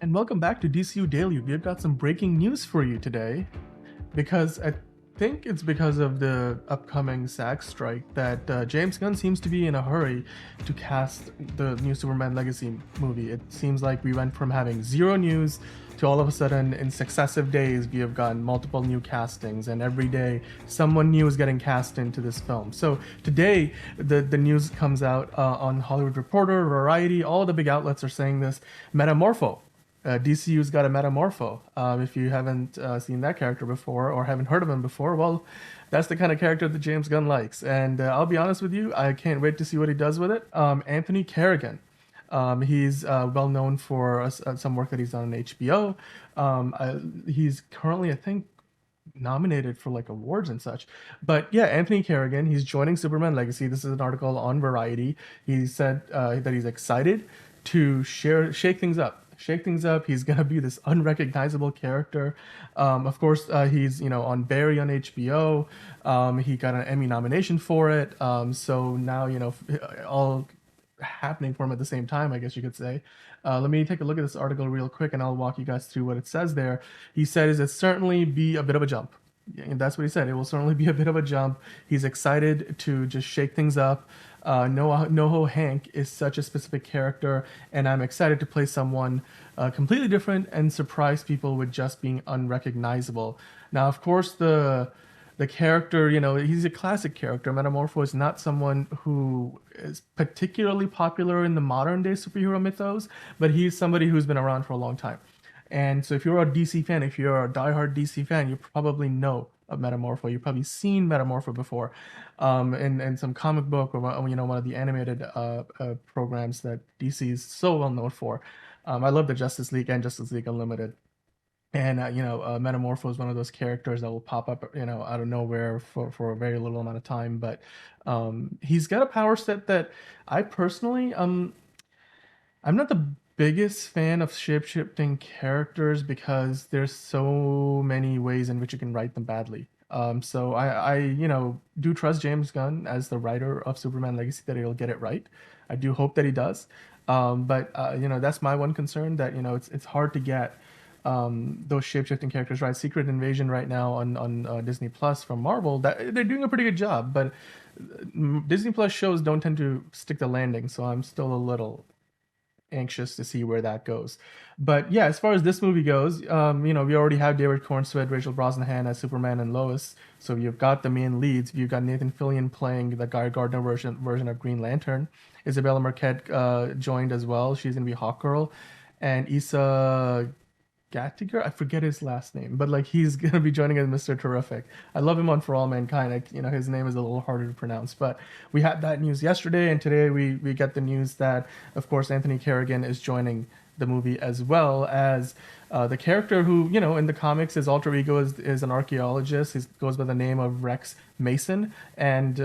And welcome back to DCU Daily. We've got some breaking news for you today because I think it's because of the upcoming SAG strike that James Gunn seems to be in a hurry to cast the new Superman Legacy movie. It seems like we went from having zero news to all of a sudden in successive days we have gotten multiple new castings, and every day someone new is getting cast into this film. So today the news comes out on Hollywood Reporter, Variety, all the big outlets are saying this. Metamorpho, DCU's got a Metamorpho. If you haven't seen that character before or haven't heard of him before, well, that's the kind of character that James Gunn likes. And I'll be honest with you, I can't wait to see what he does with it. Anthony Carrigan. He's well known for some work that he's done on HBO. He's currently, I think, nominated for like awards and such. But yeah, Anthony Carrigan, he's joining Superman Legacy. This is an article on Variety. He said that he's excited to shake things up. Shake things up. He's gonna be this unrecognizable character. Of course, he's on Barry on HBO. He got an Emmy nomination for it. So now all happening for him at the same time, I guess you could say. Let me take a look at this article real quick and I'll walk you guys through what it says there. He says it certainly be a bit of a jump. And that's what he said. It will certainly be a bit of a jump. He's excited to just shake things up. NoHo Hank is such a specific character, and I'm excited to play someone completely different and surprise people with just being unrecognizable. Now, of course, the character, he's a classic character. Metamorpho is not someone who is particularly popular in the modern day superhero mythos, but he's somebody who's been around for a long time. And so if you're a DC fan, if you're a diehard DC fan, you probably know of Metamorpho. You've probably seen Metamorpho before in some comic book or one of the animated programs that DC is so well known for. I love the Justice League and Justice League Unlimited. And Metamorpho is one of those characters that will pop up, out of nowhere for a very little amount of time. But he's got a power set that I personally, I'm not the biggest fan of shape-shifting characters because there's so many ways in which you can write them badly. So I do trust James Gunn as the writer of Superman Legacy that he'll get it right. I do hope that he does. But that's my one concern, that it's hard to get those shape-shifting characters right. Secret Invasion right now on Disney Plus from Marvel, that they're doing a pretty good job, but Disney Plus shows don't tend to stick the landing, so I'm still a little anxious to see where that goes. But yeah, as far as this movie goes, we already have David Cornsweet, Rachel Brosnahan as Superman and Lois, so you've got the main leads. You've got Nathan Fillion playing the Guy Gardner version of Green Lantern. Isabella Marquette joined as well. She's gonna be Hawkgirl, and Issa Gattiger, I forget his last name, but like he's gonna be joining as Mr. Terrific. I love him on For All Mankind. His name is a little harder to pronounce, but we had that news yesterday, and today we get the news that, of course, Anthony Carrigan is joining the movie, as well as the character who, in the comics, his alter ego is an archaeologist. He goes by the name of Rex Mason, and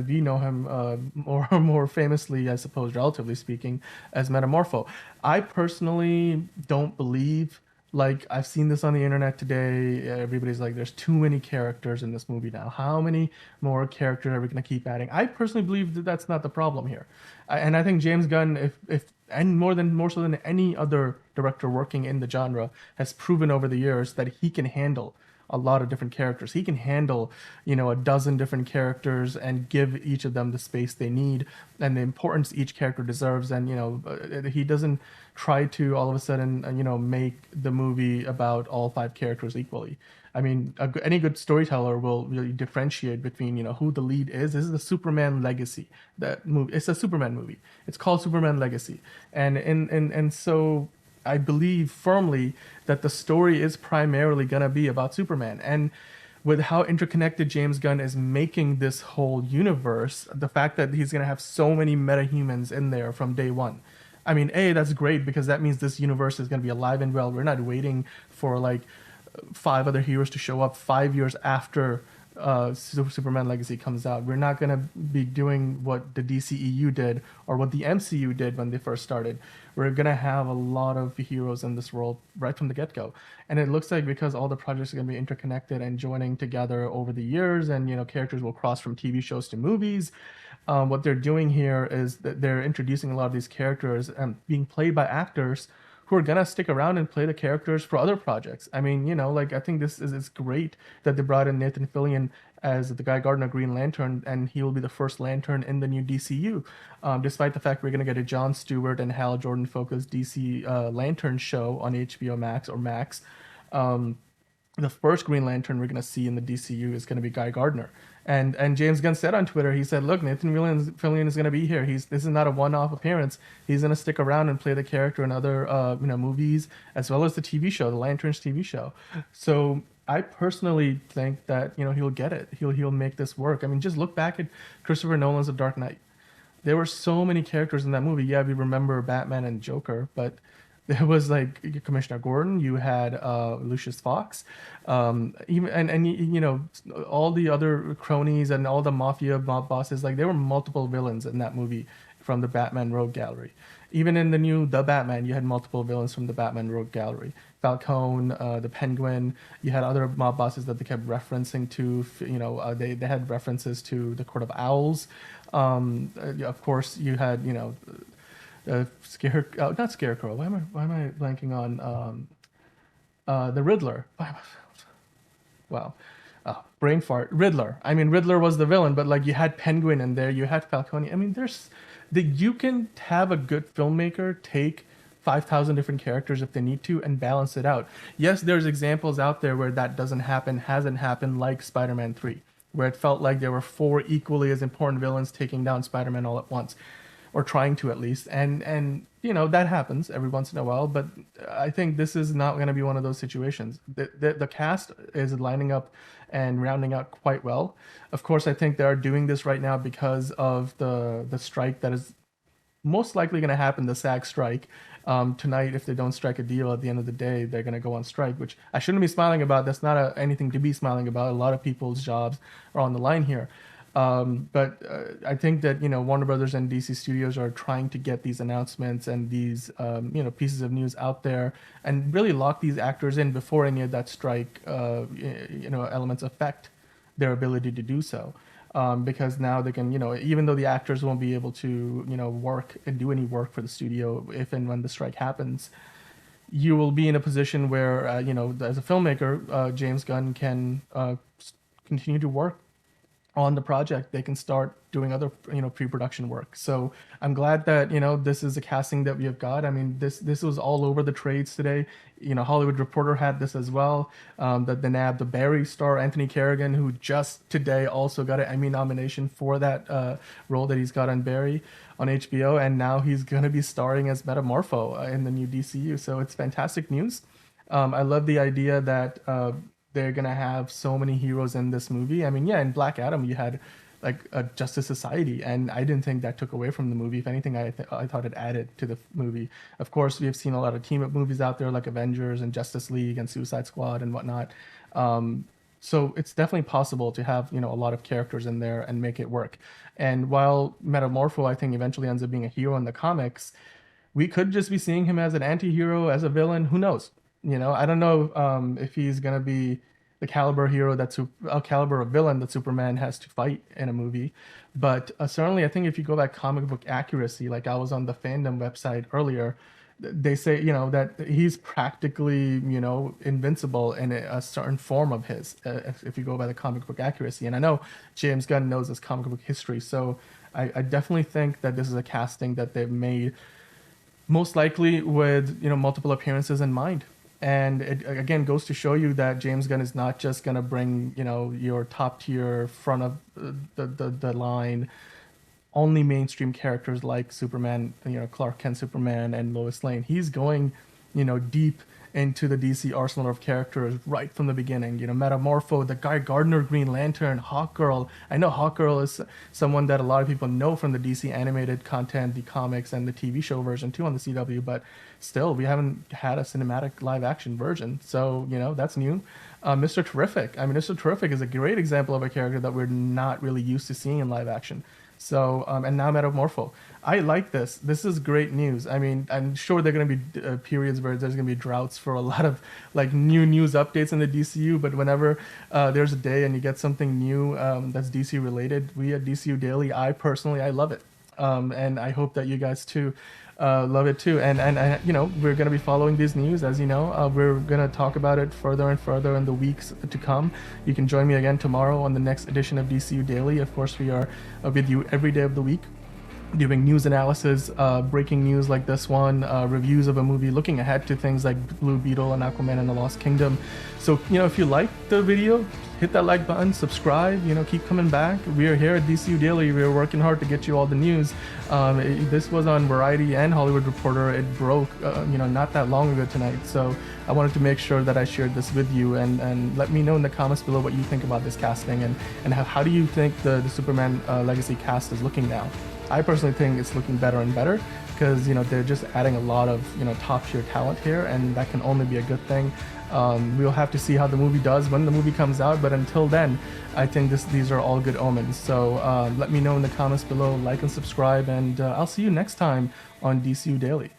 we know him more famously, I suppose, relatively speaking, as Metamorpho. I personally don't believe, like, I've seen this on the internet today. Everybody's like, there's too many characters in this movie now. How many more characters are we going to keep adding? I personally believe that that's not the problem here. And I think James Gunn, if and more so than any other director working in the genre, has proven over the years that he can handle a lot of different characters. He can handle, a dozen different characters and give each of them the space they need and the importance each character deserves. And, he doesn't try to all of a sudden, make the movie about all five characters equally. I mean, any good storyteller will really differentiate between, who the lead is. This is the Superman Legacy. That movie, it's a Superman movie. It's called Superman Legacy, and so I believe firmly that the story is primarily gonna be about Superman. And with how interconnected James Gunn is making this whole universe, the fact that he's gonna have so many metahumans in there from day one. I mean, that's great because that means this universe is gonna be alive and well. We're not waiting for like five other heroes to show up 5 years after Superman Legacy comes out. We're not gonna be doing what the DCEU did or what the MCU did when they first started. We're gonna have a lot of heroes in this world right from the get-go, and it looks like because all the projects are gonna be interconnected and joining together over the years, and characters will cross from TV shows to movies. What they're doing here is that they're introducing a lot of these characters and being played by actors who who are gonna stick around and play the characters for other projects. I mean, like I think this is it's great that they brought in Nathan Fillion as the Guy Gardner Green Lantern, and he will be the first Lantern in the new DCU. Despite the fact we're gonna get a Jon Stewart and Hal Jordan focused DC Lantern show on HBO Max or Max. Um, the first Green Lantern we're going to see in the DCU is going to be Guy Gardner. And James Gunn said on Twitter, he said, "Look, Nathan Fillion is going to be here. This is not a one-off appearance. He's going to stick around and play the character in other movies as well as the TV show, the Lanterns TV show." So I personally think that he'll get it. He'll make this work. I mean, just look back at Christopher Nolan's The Dark Knight. There were so many characters in that movie. Yeah, we remember Batman and Joker, but there was like Commissioner Gordon. You had Lucius Fox, even and all the other cronies and all the mob bosses. Like there were multiple villains in that movie from the Batman Rogue Gallery. Even in the new The Batman, you had multiple villains from the Batman Rogue Gallery. Falcone, the Penguin. You had other mob bosses that they kept referencing to. They had references to the Court of Owls. Of course, you had not Scarecrow. Why am I blanking on the Riddler? Wow, brain fart. Riddler. I mean, Riddler was the villain, but like you had Penguin in there, you had Falcone. I mean, you can have a good filmmaker take 5,000 different characters if they need to and balance it out. Yes, there's examples out there where that hasn't happened, like Spider-Man 3, where it felt like there were 4 equally as important villains taking down Spider-Man all at once, or trying to at least. And that happens every once in a while, but I think this is not going to be one of those situations. The cast is lining up and rounding out quite well. Of course, I think they are doing this right now because of the strike that is most likely going to happen, the SAG strike. Tonight, if they don't strike a deal at the end of the day, they're going to go on strike, which I shouldn't be smiling about. That's not anything to be smiling about. A lot of people's jobs are on the line here. But I think that Warner Brothers and DC Studios are trying to get these announcements and these pieces of news out there and really lock these actors in before any of that strike elements affect their ability to do so. Because now they can even though the actors won't be able to work and do any work for the studio if and when the strike happens, you will be in a position where as a filmmaker, James Gunn can continue to work on the project. They can start doing other pre-production work. So I'm glad that this is a casting that we have got. I mean, this was all over the trades today. Hollywood Reporter had this as well. That they nabbed the Barry star Anthony Carrigan, who just today also got an Emmy nomination for that role that he's got on Barry on HBO, and now he's gonna be starring as Metamorpho in the new DCU. So it's fantastic news. I love the idea that they're gonna have so many heroes in this movie. I mean, yeah, in Black Adam you had like a Justice Society, and I didn't think that took away from the movie. If anything, I thought it added to the movie. Of course, we have seen a lot of team-up movies out there like Avengers and Justice League and Suicide Squad and whatnot. So it's definitely possible to have a lot of characters in there and make it work. And while Metamorpho, I think, eventually ends up being a hero in the comics, we could just be seeing him as an anti-hero, as a villain. Who knows? I don't know if he's gonna be the caliber hero caliber of villain that Superman has to fight in a movie, but certainly I think if you go by comic book accuracy, like I was on the fandom website earlier, they say that he's practically invincible in a certain form of his, if you go by the comic book accuracy. And I know James Gunn knows his comic book history, so I definitely think that this is a casting that they've made most likely with multiple appearances in mind. And it again goes to show you that James Gunn is not just gonna bring your top tier front of the line only mainstream characters like Superman, Clark Kent Superman and Lois Lane. He's going deep into the DC arsenal of characters right from the beginning. Metamorpho, the Guy Gardner Green Lantern, Hawkgirl. I know Hawkgirl is someone that a lot of people know from the DC animated content, the comics, and the TV show version too on the CW, but still, we haven't had a cinematic live action version. So, that's new. Mr. Terrific. I mean, Mr. Terrific is a great example of a character that we're not really used to seeing in live action. So, and now Metamorpho. I like this. This is great news. I mean, I'm sure there are going to be periods where there's going to be droughts for a lot of like new news updates in the DCU. But whenever there's a day and you get something new that's DC related, we at DCU Daily, I personally love it. And I hope that you guys too. Love it too. And you know, we're gonna be following these news, as you know. We're gonna talk about it further and further in the weeks to come. You can join me again tomorrow on the next edition of DCU Daily. Of course, we are with you every day of the week, doing news analysis, breaking news like this one, reviews of a movie, looking ahead to things like Blue Beetle and Aquaman and the Lost Kingdom. So, you know, if you like the video, hit that like button, subscribe, you know, keep coming back. We are here at DCU Daily. We are working hard to get you all the news. This was on Variety and Hollywood Reporter. It broke, you know, not that long ago tonight. So I wanted to make sure that I shared this with you, and let me know in the comments below what you think about this casting, and how do you think the Superman Legacy cast is looking now. I personally think it's looking better and better because, you know, they're just adding a lot of, you know, top tier talent here, and that can only be a good thing. We'll have to see how the movie does when the movie comes out, but until then, I think these are all good omens. So let me know in the comments below, like and subscribe, and I'll see you next time on DCU Daily.